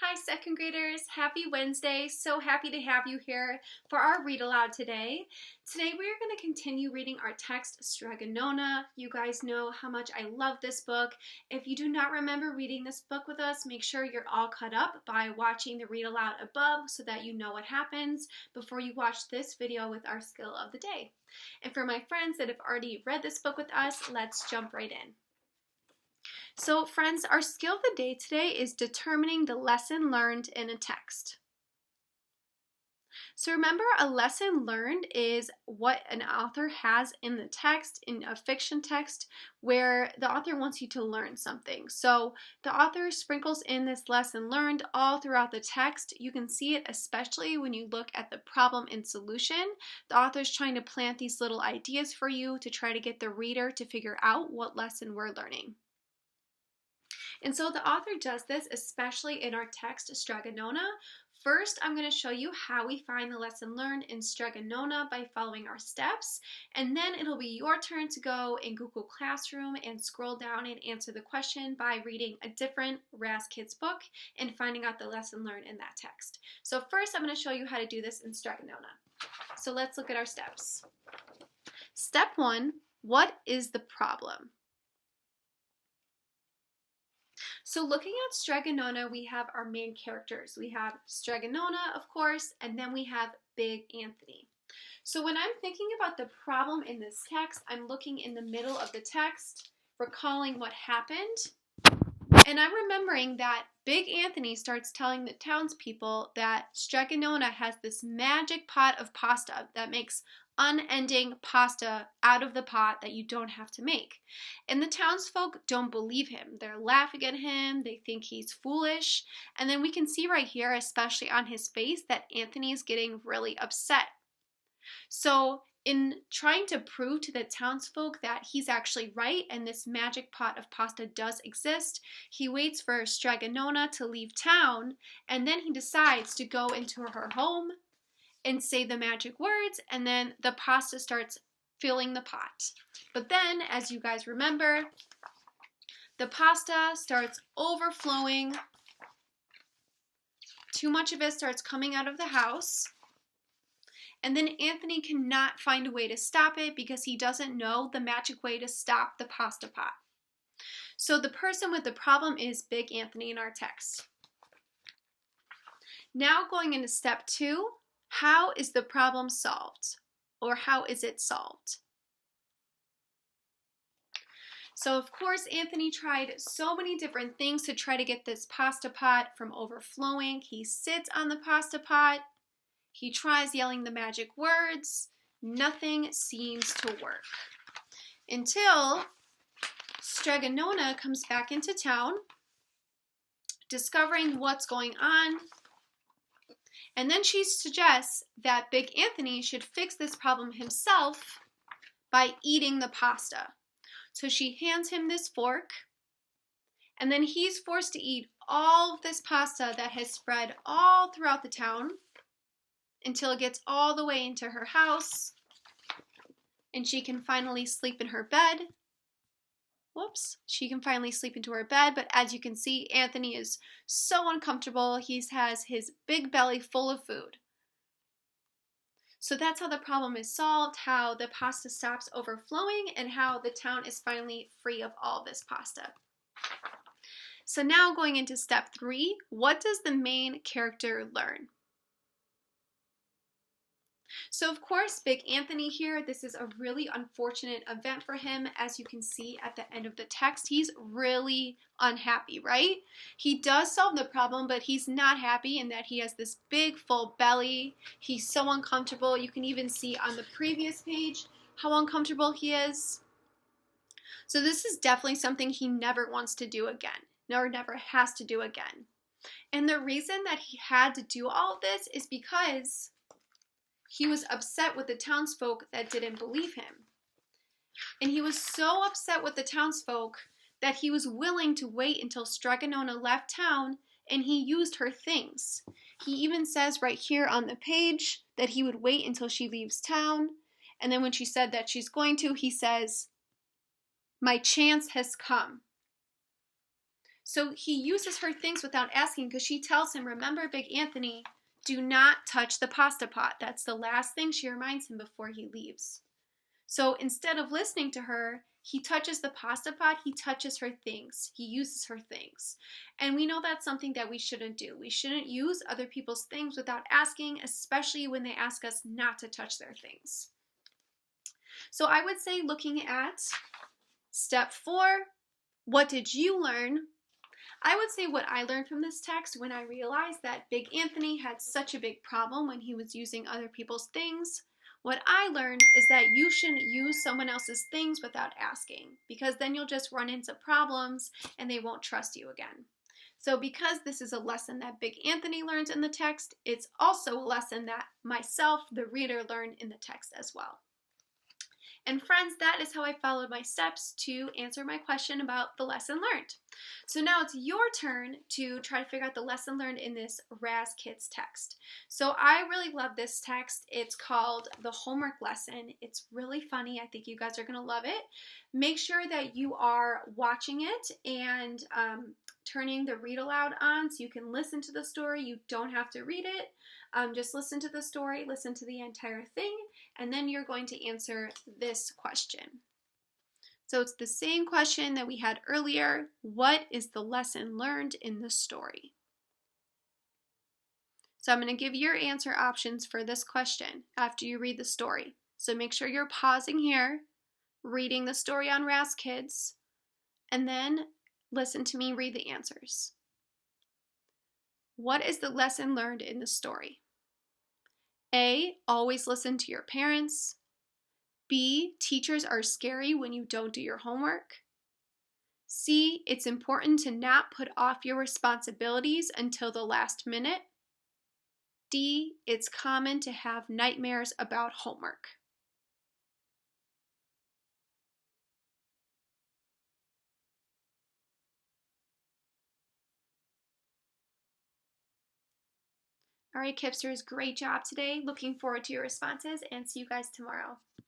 Hi, second graders. Happy Wednesday. So happy to have you here for our read aloud today. Today we are going to continue reading our text, Strega Nona. You guys know how much I love this book. If you do not remember reading this book with us, make sure you're all caught up by watching the read aloud above so that you know what happens before you watch this video with our skill of the day. And for my friends that have already read this book with us, let's jump right in. So friends, our skill of the day today is determining the lesson learned in a text. So remember, a lesson learned is what an author has in the text, in a fiction text, where the author wants you to learn something. So the author sprinkles in this lesson learned all throughout the text. You can see it especially when you look at the problem and solution. The author's trying to plant these little ideas for you to try to get the reader to figure out what lesson we're learning. And so the author does this especially in our text, Strega Nona. First, I'm going to show you how we find the lesson learned in Strega Nona by following our steps. And then it'll be your turn to go in Google Classroom and scroll down and answer the question by reading a different Raz Kids book and finding out the lesson learned in that text. So first, I'm going to show you how to do this in Strega Nona. So let's look at our steps. Step 1, what is the problem? So looking at Strega Nona, we have our main characters. We have Strega Nona, of course, and then we have Big Anthony. So when I'm thinking about the problem in this text, I'm looking in the middle of the text, recalling what happened, and I'm remembering that Big Anthony starts telling the townspeople that Strega Nona has this magic pot of pasta that makes unending pasta out of the pot that you don't have to make. And the townsfolk don't believe him. They're laughing at him. They think he's foolish. And then we can see right here, especially on his face, that Anthony is getting really upset. So in trying to prove to the townsfolk that he's actually right and this magic pot of pasta does exist, he waits for Strega Nona to leave town, and then he decides to go into her home and say the magic words, and then the pasta starts filling the pot. But then, as you guys remember, the pasta starts overflowing. Too much of it starts coming out of the house. And then Anthony cannot find a way to stop it because he doesn't know the magic way to stop the pasta pot. So the person with the problem is Big Anthony in our text. Now going into step 2, how is the problem solved? Or how is it solved? So of course, Anthony tried so many different things to try to get this pasta pot from overflowing. He sits on the pasta pot. He tries yelling the magic words. Nothing seems to work. Until Strega Nona comes back into town, discovering what's going on. And then she suggests that Big Anthony should fix this problem himself by eating the pasta. So she hands him this fork, and then he's forced to eat all of this pasta that has spread all throughout the town until it gets all the way into her house, and she can finally sleep in her bed. She can finally sleep into her bed, but as you can see, Anthony is so uncomfortable. He has his big belly full of food. So that's how the problem is solved, how the pasta stops overflowing, and how the town is finally free of all this pasta. So now going into step 3, what does the main character learn? So of course, Big Anthony here, this is a really unfortunate event for him. As you can see at the end of the text, he's really unhappy, right? He does solve the problem, but he's not happy in that he has this big full belly. He's so uncomfortable. You can even see on the previous page how uncomfortable he is. So this is definitely something he never wants to do again, or never has to do again. And the reason that he had to do all of this is because he was upset with the townsfolk that didn't believe him. And he was so upset with the townsfolk that he was willing to wait until Strega Nona left town and he used her things. He even says right here on the page that he would wait until she leaves town. And then when she said that she's going to, he says, "My chance has come." So he uses her things without asking because she tells him, remember, Big Anthony, do not touch the pasta pot. That's the last thing she reminds him before he leaves. So instead of listening to her, he touches the pasta pot, he touches her things, he uses her things. And we know that's something that we shouldn't do. We shouldn't use other people's things without asking, especially when they ask us not to touch their things. So I would say, looking at step 4, what did you learn? I would say what I learned from this text when I realized that Big Anthony had such a big problem when he was using other people's things. What I learned is that you shouldn't use someone else's things without asking, because then you'll just run into problems and they won't trust you again. So because this is a lesson that Big Anthony learns in the text, it's also a lesson that myself, the reader, learned in the text as well. And friends, that is how I followed my steps to answer my question about the lesson learned. So now it's your turn to try to figure out the lesson learned in this Raz Kids text. So I really love this text. It's called The Homework Lesson. It's really funny. I think you guys are going to love it. Make sure that you are watching it and turning the read aloud on so you can listen to the story. You don't have to read it. Just listen to the story, listen to the entire thing, and then you're going to answer this question. So it's the same question that we had earlier. What is the lesson learned in the story? So I'm going to give your answer options for this question after you read the story. So make sure you're pausing here, reading the story on Raz Kids, and then listen to me read the answers. What is the lesson learned in the story? A, always listen to your parents. B, teachers are scary when you don't do your homework. C, it's important to not put off your responsibilities until the last minute. D, it's common to have nightmares about homework. All right, Kipsters, great job today. Looking forward to your responses and see you guys tomorrow.